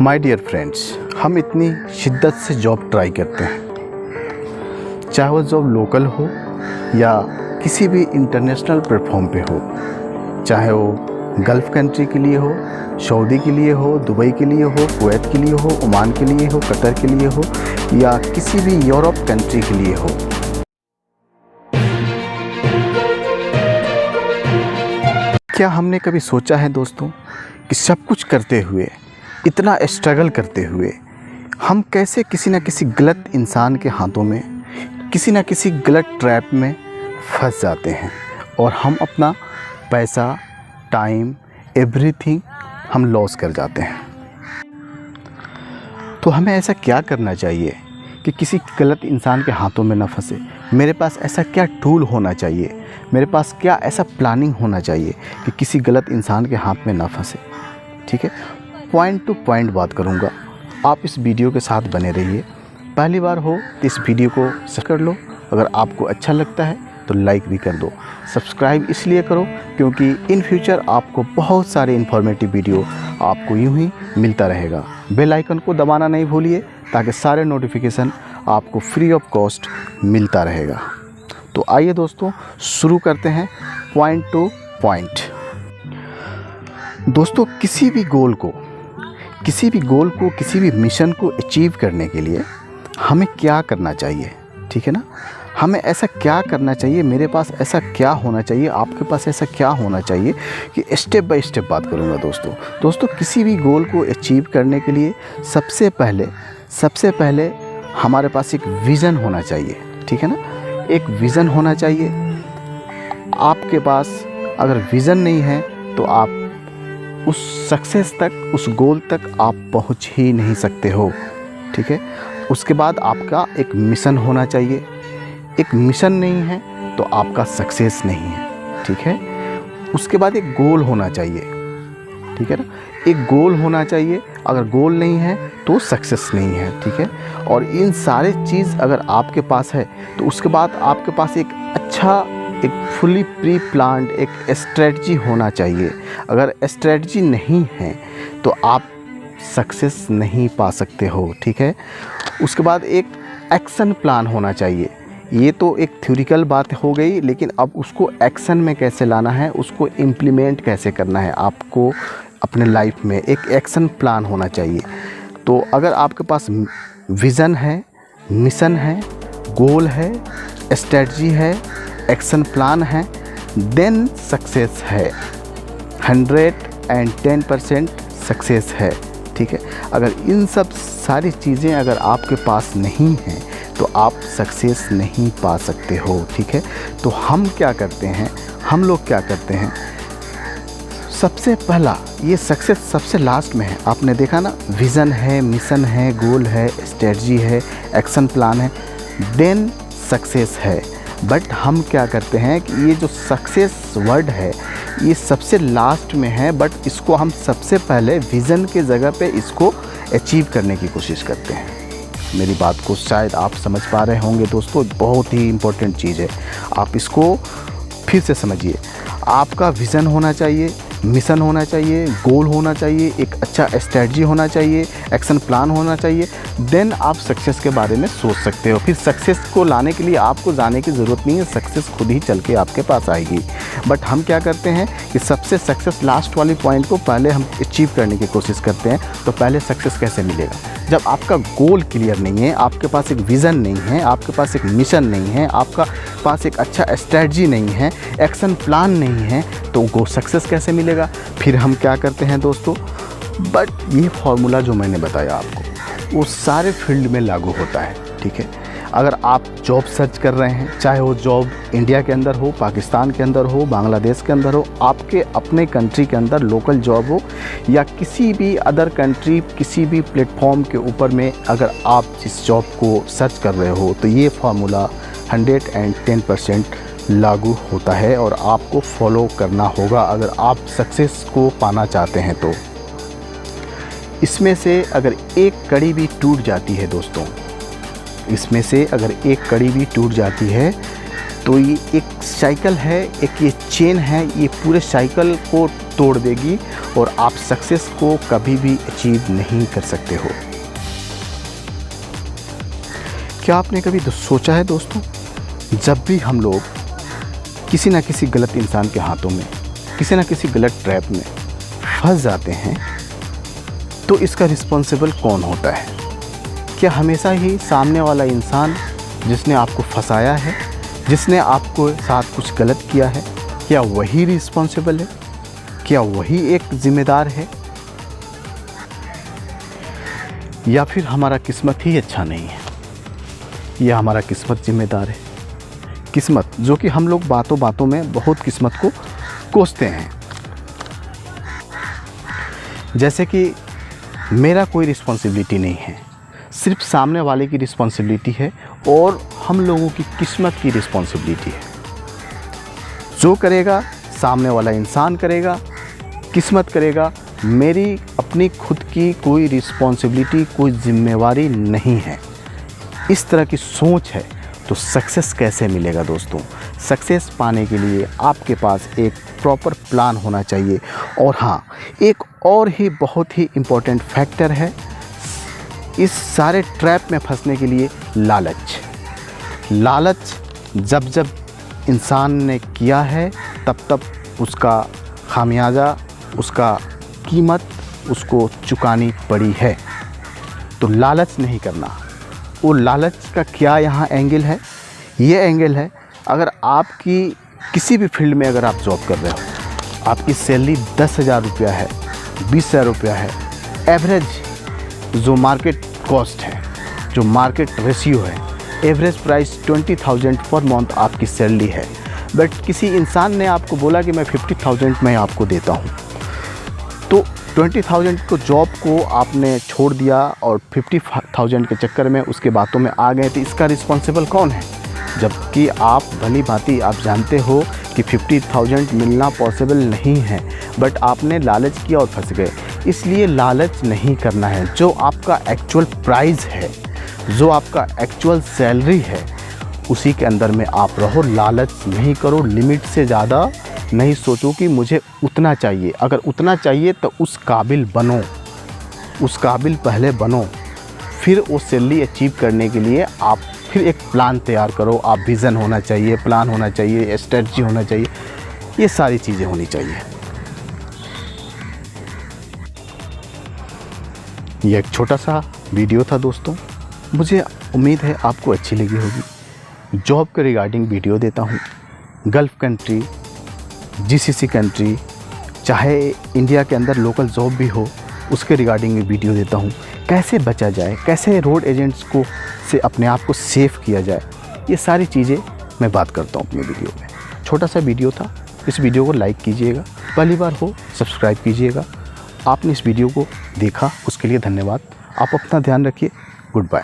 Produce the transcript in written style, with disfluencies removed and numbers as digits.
My dear friends, हम इतनी शिद्दत से जॉब ट्राई करते हैं, चाहे वो जॉब लोकल हो या किसी भी इंटरनेशनल प्लेटफॉर्म पे हो, चाहे वो गल्फ़ कंट्री के लिए हो, सऊदी के लिए हो, दुबई के लिए हो, कुवैत के लिए हो, ओमान के लिए हो, कतर के लिए हो या किसी भी यूरोप कंट्री के लिए हो। क्या हमने कभी सोचा है दोस्तों कि सब कुछ करते हुए, इतना स्ट्रगल करते हुए हम कैसे किसी न किसी गलत इंसान के हाथों में, किसी न किसी गलत ट्रैप में फंस जाते हैं और हम अपना पैसा, टाइम, एवरीथिंग हम लॉस कर जाते हैं। तो हमें ऐसा क्या करना चाहिए कि किसी गलत इंसान के हाथों में ना फंसे? मेरे पास ऐसा क्या टूल होना चाहिए, मेरे पास क्या ऐसा प्लानिंग होना चाहिए कि किसी गलत इंसान के हाथ में ना फंसे? ठीक है, पॉइंट टू पॉइंट बात करूँगा। आप इस वीडियो के साथ बने रहिए। पहली बार हो तो इस वीडियो को सब्सक्राइब कर लो, अगर आपको अच्छा लगता है तो लाइक भी कर दो। सब्सक्राइब इसलिए करो क्योंकि इन फ्यूचर आपको बहुत सारे इन्फॉर्मेटिव वीडियो आपको यूं ही मिलता रहेगा। बेल आइकन को दबाना नहीं भूलिए ताकि सारे नोटिफिकेशन आपको फ्री ऑफ कॉस्ट मिलता रहेगा। तो आइए दोस्तों, शुरू करते हैं पॉइंट टू पॉइंट। दोस्तों, किसी भी गोल को, किसी भी मिशन को अचीव करने के लिए हमें क्या करना चाहिए? ठीक है ना, हमें ऐसा क्या करना चाहिए, मेरे पास ऐसा क्या होना चाहिए, आपके पास ऐसा क्या होना चाहिए कि स्टेप बाय स्टेप बात करूँगा दोस्तों, किसी भी गोल को अचीव करने के लिए सबसे पहले हमारे पास एक विज़न होना चाहिए। ठीक है ना, एक विज़न होना चाहिए। आपके पास अगर विज़न नहीं है तो आप उस सक्सेस तक, उस गोल तक आप पहुंच ही नहीं सकते हो। ठीक है, उसके बाद आपका एक मिशन होना चाहिए। एक मिशन नहीं है तो आपका सक्सेस नहीं है। ठीक है, उसके बाद एक गोल होना चाहिए। ठीक है ना, एक गोल होना चाहिए। अगर गोल नहीं है तो सक्सेस नहीं है। ठीक है, और इन सारे चीज़ अगर आपके पास है तो उसके बाद आपके पास एक अच्छा, एक फुली प्री प्लान्ड एक स्ट्रेटजी होना चाहिए। अगर स्ट्रेटजी नहीं है तो आप सक्सेस नहीं पा सकते हो। ठीक है, उसके बाद एक एक्शन प्लान होना चाहिए। ये तो एक थ्योरिकल बात हो गई, लेकिन अब उसको एक्शन में कैसे लाना है, उसको इम्प्लीमेंट कैसे करना है, आपको अपने लाइफ में एक एक्शन प्लान होना चाहिए। तो अगर आपके पास विज़न है, मिशन है, गोल है, स्ट्रेटजी है, एक्शन प्लान है, देन सक्सेस है। 110% सक्सेस है। ठीक है, अगर इन सब सारी चीज़ें अगर आपके पास नहीं हैं तो आप सक्सेस नहीं पा सकते हो। ठीक है, तो हम लोग क्या करते हैं, सबसे पहला ये सक्सेस सबसे लास्ट में है। आपने देखा ना, विज़न है, मिशन है, गोल है, स्ट्रेटजी है, एक्शन प्लान है, देन सक्सेस है। बट हम क्या करते हैं कि ये जो सक्सेस वर्ड है ये सबसे लास्ट में है, बट इसको हम सबसे पहले विज़न के जगह पे इसको अचीव करने की कोशिश करते हैं। मेरी बात को शायद आप समझ पा रहे होंगे दोस्तों, बहुत ही इम्पोर्टेंट चीज़ है, आप इसको फिर से समझिए। आपका विज़न होना चाहिए, मिशन होना चाहिए, गोल होना चाहिए, एक अच्छा स्ट्रेटजी होना चाहिए, एक्शन प्लान होना चाहिए, देन आप सक्सेस के बारे में सोच सकते हो। फिर सक्सेस को लाने के लिए आपको जाने की ज़रूरत नहीं है, सक्सेस खुद ही चल के आपके पास आएगी। बट हम क्या करते हैं कि सबसे सक्सेस लास्ट वाली पॉइंट को पहले हम अचीव करने की कोशिश करते हैं। तो पहले सक्सेस कैसे मिलेगा? जब आपका गोल क्लियर नहीं है, आपके पास एक विज़न नहीं है, आपके पास एक मिशन नहीं है, आपका पास एक अच्छा स्ट्रेटजी नहीं है, एक्शन प्लान नहीं है, तो वो सक्सेस कैसे मिलेगा? फिर हम क्या करते हैं दोस्तों, बट ये फार्मूला जो मैंने बताया आपको वो सारे फील्ड में लागू होता है। ठीक है, अगर आप जॉब सर्च कर रहे हैं, चाहे वो जॉब इंडिया के अंदर हो, पाकिस्तान के अंदर हो, बांग्लादेश के अंदर हो, आपके अपने कंट्री के अंदर लोकल जॉब हो या किसी भी अदर कंट्री, किसी भी प्लेटफॉर्म के ऊपर में अगर आप जिस जॉब को सर्च कर रहे हो, तो ये फार्मूला 110% लागू होता है और आपको फॉलो करना होगा अगर आप सक्सेस को पाना चाहते हैं। तो इसमें से अगर एक कड़ी भी टूट जाती है दोस्तों, इसमें से अगर एक कड़ी भी टूट जाती है तो ये एक साइकिल है, एक ये चेन है, ये पूरे साइकिल को तोड़ देगी और आप सक्सेस को कभी भी अचीव नहीं कर सकते हो। क्या आपने कभी सोचा है दोस्तों, जब भी हम लोग किसी ना किसी गलत इंसान के हाथों में, किसी ना किसी गलत ट्रैप में फंस जाते हैं, तो इसका रिस्पॉन्सिबल कौन होता है? क्या हमेशा ही सामने वाला इंसान जिसने आपको फंसाया है, जिसने आपको साथ कुछ गलत किया है, क्या वही रिस्पॉन्सिबल है? क्या वही एक ज़िम्मेदार है? या फिर हमारा किस्मत ही अच्छा नहीं है, या हमारा किस्मत ज़िम्मेदार है? किस्मत, जो कि हम लोग बातों बातों में बहुत किस्मत को कोसते हैं, जैसे कि मेरा कोई रिस्पॉन्सिबिलिटी नहीं है, सिर्फ सामने वाले की रिस्पॉन्सिबिलिटी है और हम लोगों की किस्मत की रिस्पॉन्सिबिलिटी है। जो करेगा सामने वाला इंसान करेगा, किस्मत करेगा, मेरी अपनी खुद की कोई रिस्पॉन्सिबिलिटी, कोई जिम्मेवारी नहीं है। इस तरह की सोच है तो सक्सेस कैसे मिलेगा दोस्तों? सक्सेस पाने के लिए आपके पास एक प्रॉपर प्लान होना चाहिए। और हाँ, एक और ही बहुत ही इम्पोर्टेंट फैक्टर है इस सारे ट्रैप में फंसने के लिए, लालच। लालच जब जब इंसान ने किया है तब तब उसका खामियाजा, उसका कीमत उसको चुकानी पड़ी है। तो लालच नहीं करना। वो लालच का क्या यहाँ एंगल है? ये एंगल है, अगर आपकी किसी भी फील्ड में अगर आप जॉब कर रहे हो, आपकी सैलरी 10,000 रुपया है, 20,000 रुपया है, एवरेज जो मार्केट कॉस्ट है, जो मार्केट रेशियो है, एवरेज प्राइस 20,000 पर मंथ आपकी सैलरी है, बट किसी इंसान ने आपको बोला कि मैं 50,000 मैं आपको देता हूँ, तो 20,000 को जॉब को आपने छोड़ दिया और 50,000 के चक्कर में उसके बातों में आ गए, तो इसका रिस्पॉन्सिबल कौन है? जबकि आप भली भांति आप जानते हो कि 50,000 मिलना पॉसिबल नहीं है, बट आपने लालच किया और फंस गए। इसलिए लालच नहीं करना है। जो आपका एक्चुअल प्राइस है, जो आपका एक्चुअल सैलरी है, उसी के अंदर में आप रहो। लालच नहीं करो, लिमिट से ज़्यादा नहीं सोचो कि मुझे उतना चाहिए। अगर उतना चाहिए तो उस काबिल बनो, उस काबिल पहले बनो, फिर वो सैलरी अचीव करने के लिए आप फिर एक प्लान तैयार करो। आप विज़न होना चाहिए, प्लान होना चाहिए, स्ट्रेटजी होना चाहिए, ये सारी चीज़ें होनी चाहिए। ये एक छोटा सा वीडियो था दोस्तों, मुझे उम्मीद है आपको अच्छी लगी होगी। जॉब के रिगार्डिंग वीडियो देता हूँ, गल्फ़ कंट्री, जीसीसी कंट्री, चाहे इंडिया के अंदर लोकल जॉब भी हो, उसके रिगार्डिंग में वीडियो देता हूँ। कैसे बचा जाए, कैसे रोड एजेंट्स को से अपने आप को सेफ किया जाए, ये सारी चीज़ें मैं बात करता हूँ अपने वीडियो में। छोटा सा वीडियो था, इस वीडियो को लाइक कीजिएगा, पहली बार हो सब्सक्राइब कीजिएगा। आपने इस वीडियो को देखा उसके लिए धन्यवाद। आप अपना ध्यान रखिए। Good bye.